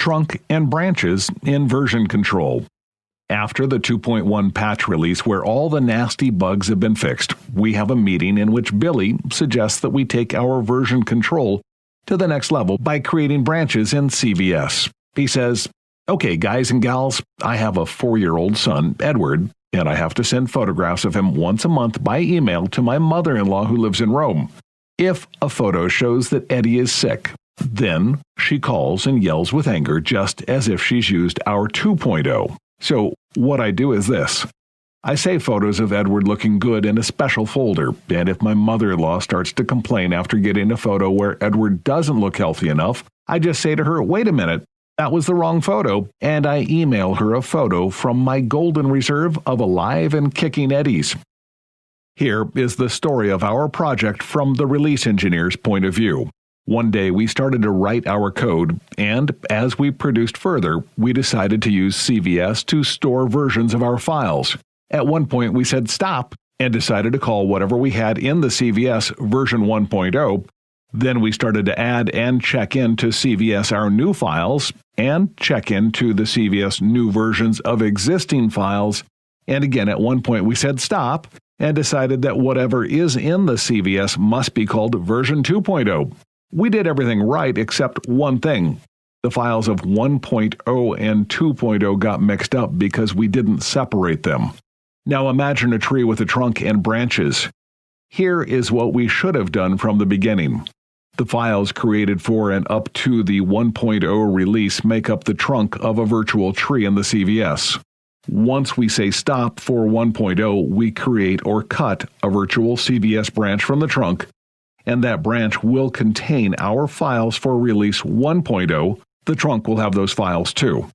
trunk, and branches in version control. After the 2.1 patch release where all the nasty bugs have been fixed, we have a meeting in which Billy suggests that we take our version control to the next level by creating branches in CVS. He says, "Okay, guys and gals, I have a 4-year-old son, Edward, and I have to send photographs of him once a month by email to my mother-in-law who lives in Rome. If a photo shows that Eddie is sick, then she calls and yells with anger just as if she's used our 2.0. So what I do is this. I save photos of Edward looking good in a special folder, and if my mother-in-law starts to complain after getting a photo where Edward doesn't look healthy enough, I just say to her, 'Wait a minute, that was the wrong photo,' and I email her a photo from my golden reserve of alive and kicking Eddies." Here is the story of our project from the release engineer's point of view. One day we started to write our code, and as we produced further, we decided to use CVS to store versions of our files. At one point we said stop and decided to call whatever we had in the CVS version 1.0. Then we started to add and check into CVS our new files and check into the CVS new versions of existing files. And again, at one point we said stop and decided that whatever is in the CVS must be called version 2.0. We did everything right except one thing. The files of 1.0 and 2.0 got mixed up because we didn't separate them. Now imagine a tree with a trunk and branches. Here is what we should have done from the beginning. The files created for and up to the 1.0 release make up the trunk of a virtual tree in the CVS. Once we say stop for 1.0, we create or cut a virtual CVS branch from the trunk, and that branch will contain our files for release 1.0. The trunk will have those files too.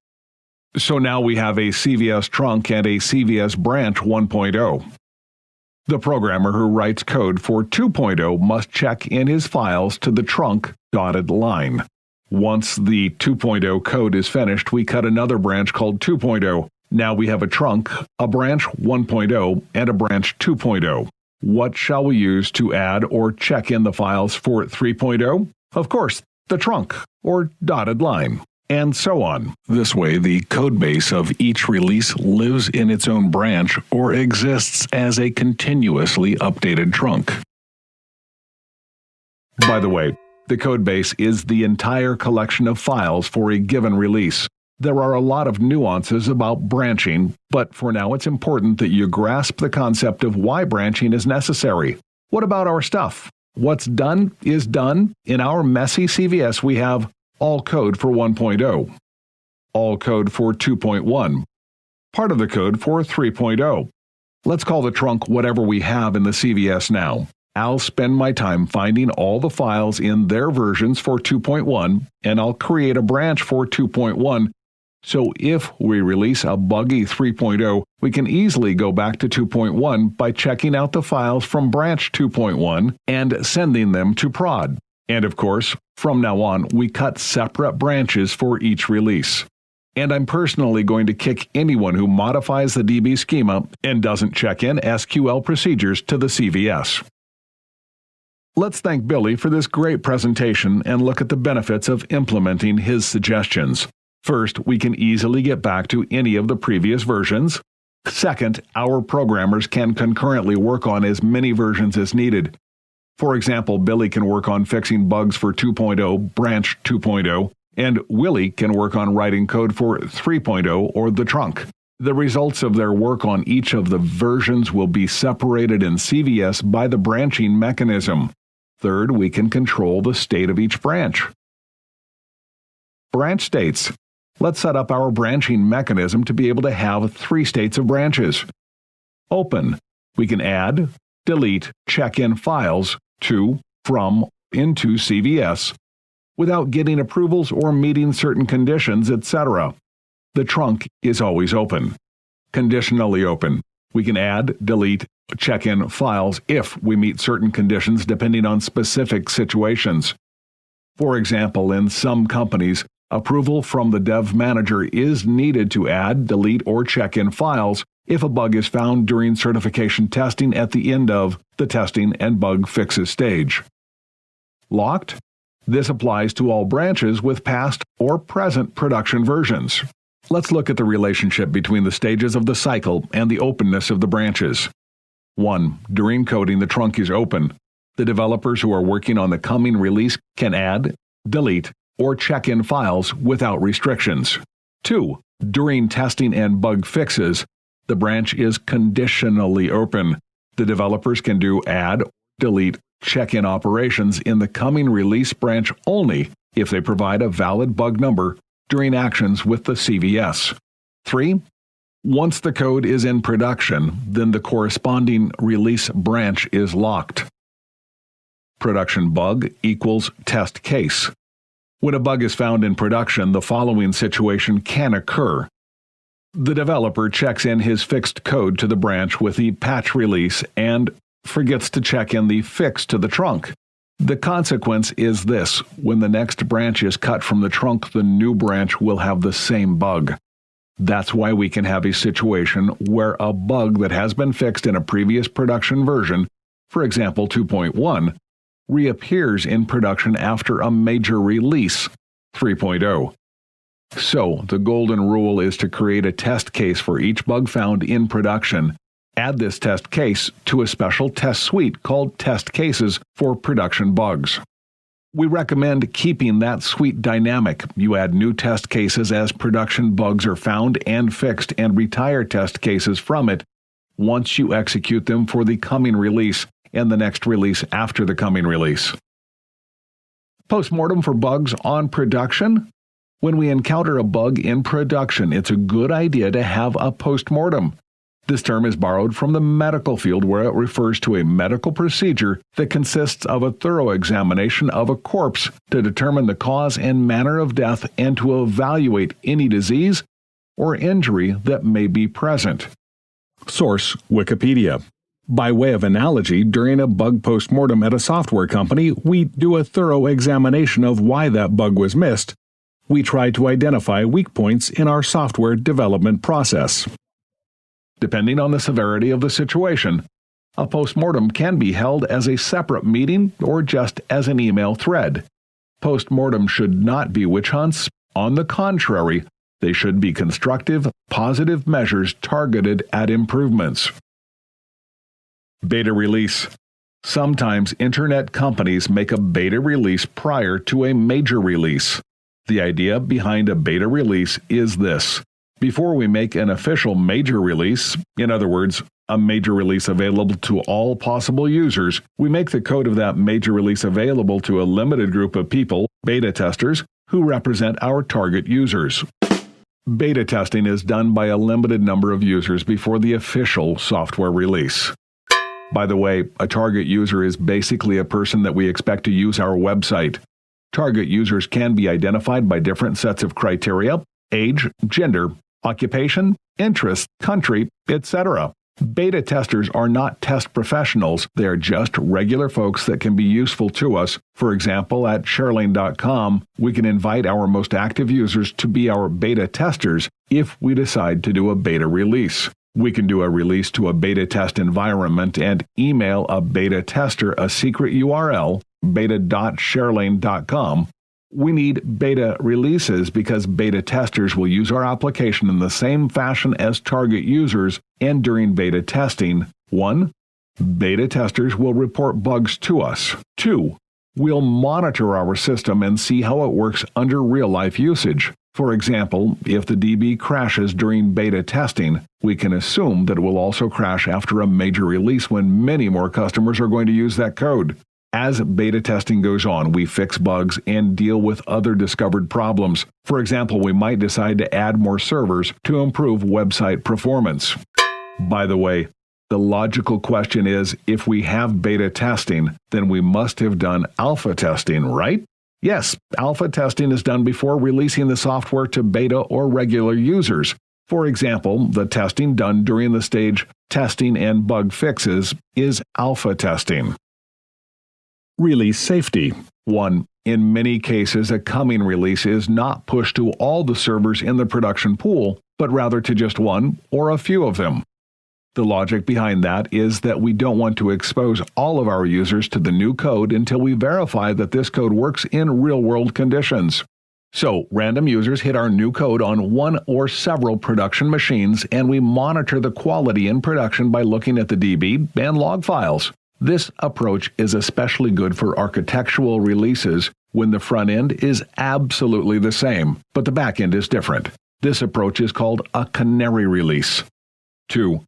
So now we have a CVS trunk and a CVS branch 1.0. The programmer who writes code for 2.0 must check in his files to the trunk dotted line. Once the 2.0 code is finished, we cut another branch called 2.0. Now we have a trunk, a branch 1.0, and a branch 2.0. What shall we use to add or check in the files for 3.0? Of course, the trunk, or dotted line, and so on. This way, the codebase of each release lives in its own branch or exists as a continuously updated trunk. By the way, the codebase is the entire collection of files for a given release. There are a lot of nuances about branching, but for now it's important that you grasp the concept of why branching is necessary. What about our stuff? What's done is done. In our messy CVS, we have all code for 1.0, all code for 2.1, part of the code for 3.0. Let's call the trunk whatever we have in the CVS now. I'll spend my time finding all the files in their versions for 2.1, and I'll create a branch for 2.1. So if we release a buggy 3.0, we can easily go back to 2.1 by checking out the files from branch 2.1 and sending them to prod. And of course, from now on, we cut separate branches for each release. And I'm personally going to kick anyone who modifies the DB schema and doesn't check in SQL procedures to the CVS. Let's thank Billy for this great presentation and look at the benefits of implementing his suggestions. First, we can easily get back to any of the previous versions. Second, our programmers can concurrently work on as many versions as needed. For example, Billy can work on fixing bugs for 2.0, branch 2.0, and Willie can work on writing code for 3.0 or the trunk. The results of their work on each of the versions will be separated in CVS by the branching mechanism. Third, we can control the state of each branch. Branch states. Let's set up our branching mechanism to be able to have 3 states of branches. Open. We can add, delete, check in files to, from, into CVS without getting approvals or meeting certain conditions, etc. The trunk is always open. Conditionally open. We can add, delete, check in files if we meet certain conditions depending on specific situations. For example, in some companies, approval from the dev manager is needed to add, delete, or check in files if a bug is found during certification testing at the end of the testing and bug fixes stage. Locked? This applies to all branches with past or present production versions. Let's look at the relationship between the stages of the cycle and the openness of the branches. 1. During coding, the trunk is open. The developers who are working on the coming release can add, delete, or check in files without restrictions. 2. During testing and bug fixes, the branch is conditionally open. The developers can do add, delete, check-in operations in the coming release branch only if they provide a valid bug number during actions with the CVS. 3. Once the code is in production, then the corresponding release branch is locked. Production bug equals test case. When a bug is found in production, the following situation can occur. The developer checks in his fixed code to the branch with the patch release and forgets to check in the fix to the trunk. The consequence is this: when the next branch is cut from the trunk, the new branch will have the same bug. That's why we can have a situation where a bug that has been fixed in a previous production version, for example 2.1, reappears in production after a major release, 3.0. So, the golden rule is to create a test case for each bug found in production. Add this test case to a special test suite called test cases for production bugs. We recommend keeping that suite dynamic. You add new test cases as production bugs are found and fixed, and retire test cases from it once you execute them for the coming release and the next release after the coming release. Postmortem for bugs on production. When we encounter a bug in production, it's a good idea to have a postmortem. This term is borrowed from the medical field, where it refers to a medical procedure that consists of a thorough examination of a corpse to determine the cause and manner of death and to evaluate any disease or injury that may be present. Source: Wikipedia. By way of analogy, during a bug postmortem at a software company, we do a thorough examination of why that bug was missed. We try to identify weak points in our software development process. Depending on the severity of the situation, a postmortem can be held as a separate meeting or just as an email thread. Postmortem should not be witch hunts. On the contrary, they should be constructive, positive measures targeted at improvements. Beta release. Sometimes Internet companies make a beta release prior to a major release. The idea behind a beta release is this: before we make an official major release, in other words, a major release available to all possible users, we make the code of that major release available to a limited group of people, beta testers, who represent our target users. Beta testing is done by a limited number of users before the official software release. By the way, a target user is basically a person that we expect to use our website. Target users can be identified by different sets of criteria: age, gender, occupation, interest, country, etc. Beta testers are not test professionals. They are just regular folks that can be useful to us. For example, at Shareling.com, we can invite our most active users to be our beta testers if we decide to do a beta release. We can do a release to a beta test environment and email a beta tester a secret URL, beta.shareling.com. We need beta releases because beta testers will use our application in the same fashion as target users, and during beta testing, 1. Beta testers will report bugs to us. 2. We'll monitor our system and see how it works under real-life usage. For example, if the DB crashes during beta testing, we can assume that it will also crash after a major release when many more customers are going to use that code. As beta testing goes on, we fix bugs and deal with other discovered problems. For example, we might decide to add more servers to improve website performance. By the way, the logical question is, if we have beta testing, then we must have done alpha testing, right? Yes, alpha testing is done before releasing the software to beta or regular users. For example, the testing done during the stage testing and bug fixes is alpha testing. Release safety. 1. In many cases, a coming release is not pushed to all the servers in the production pool, but rather to just one or a few of them. The logic behind that is that we don't want to expose all of our users to the new code until we verify that this code works in real-world conditions. So, random users hit our new code on one or several production machines, and we monitor the quality in production by looking at the DB and log files. This approach is especially good for architectural releases when the front end is absolutely the same, but the back end is different. This approach is called a canary release. 2.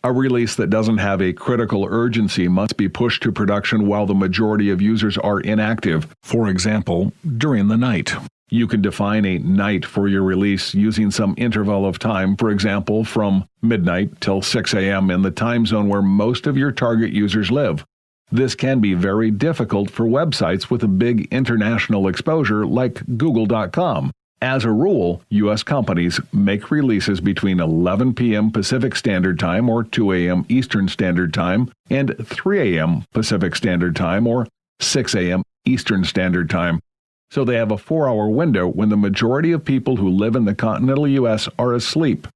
A release that doesn't have a critical urgency must be pushed to production while the majority of users are inactive, for example, during the night. You can define a night for your release using some interval of time, for example, from midnight till 6 a.m. in the time zone where most of your target users live. This can be very difficult for websites with a big international exposure like Google.com. As a rule, U.S. companies make releases between 11 p.m. Pacific Standard Time or 2 a.m. Eastern Standard Time and 3 a.m. Pacific Standard Time or 6 a.m. Eastern Standard Time. So they have a 4-hour window when the majority of people who live in the continental U.S. are asleep.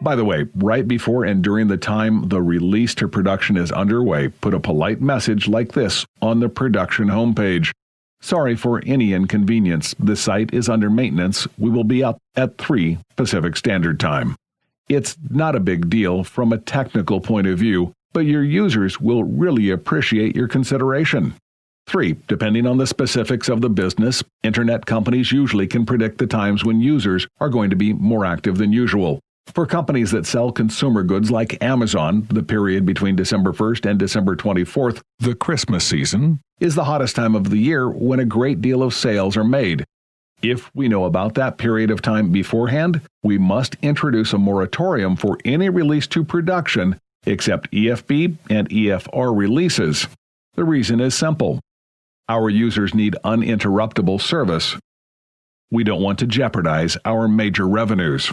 By the way, right before and during the time the release to production is underway, put a polite message like this on the production homepage. Sorry for any inconvenience. The site is under maintenance. We will be up at 3 Pacific Standard Time. It's not a big deal from a technical point of view, but your users will really appreciate your consideration. 3. Depending on the specifics of the business, internet companies usually can predict the times when users are going to be more active than usual. For companies that sell consumer goods like Amazon, the period between December 1st and December 24th, the Christmas season, is the hottest time of the year when a great deal of sales are made. If we know about that period of time beforehand, we must introduce a moratorium for any release to production except EFB and EFR releases. The reason is simple. Our users need uninterruptible service. We don't want to jeopardize our major revenues.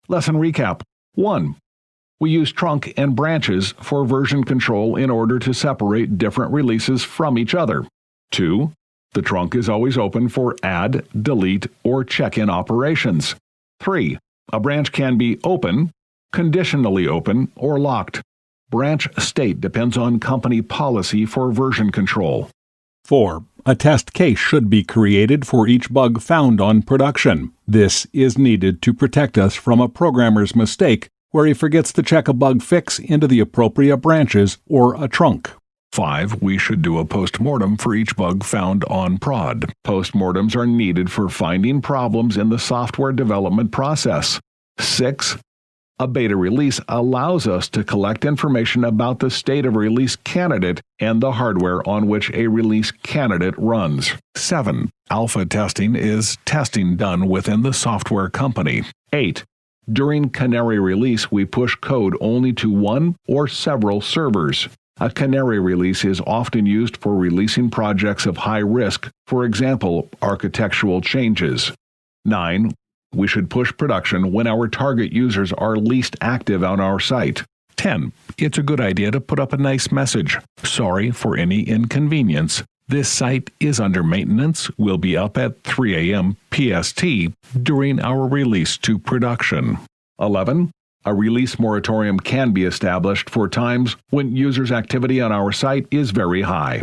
Lesson recap. 1. We use trunk and branches for version control in order to separate different releases from each other. 2. The trunk is always open for add, delete, or check-in operations. 3. A branch can be open, conditionally open, or locked. Branch state depends on company policy for version control. 4. A test case should be created for each bug found on production. This is needed to protect us from a programmer's mistake where he forgets to check a bug fix into the appropriate branches or a trunk. 5. We should do a postmortem for each bug found on prod. Postmortems are needed for finding problems in the software development process. 6. A beta release allows us to collect information about the state of a release candidate and the hardware on which a release candidate runs. 7. Alpha testing is testing done within the software company. 8. During canary release, we push code only to one or several servers. A canary release is often used for releasing projects of high risk, for example, architectural changes. 9. We should push production when our target users are least active on our site. 10. It's a good idea to put up a nice message. Sorry for any inconvenience. This site is under maintenance. We'll be up at 3 a.m. PST during our release to production. 11. A release moratorium can be established for times when users' activity on our site is very high.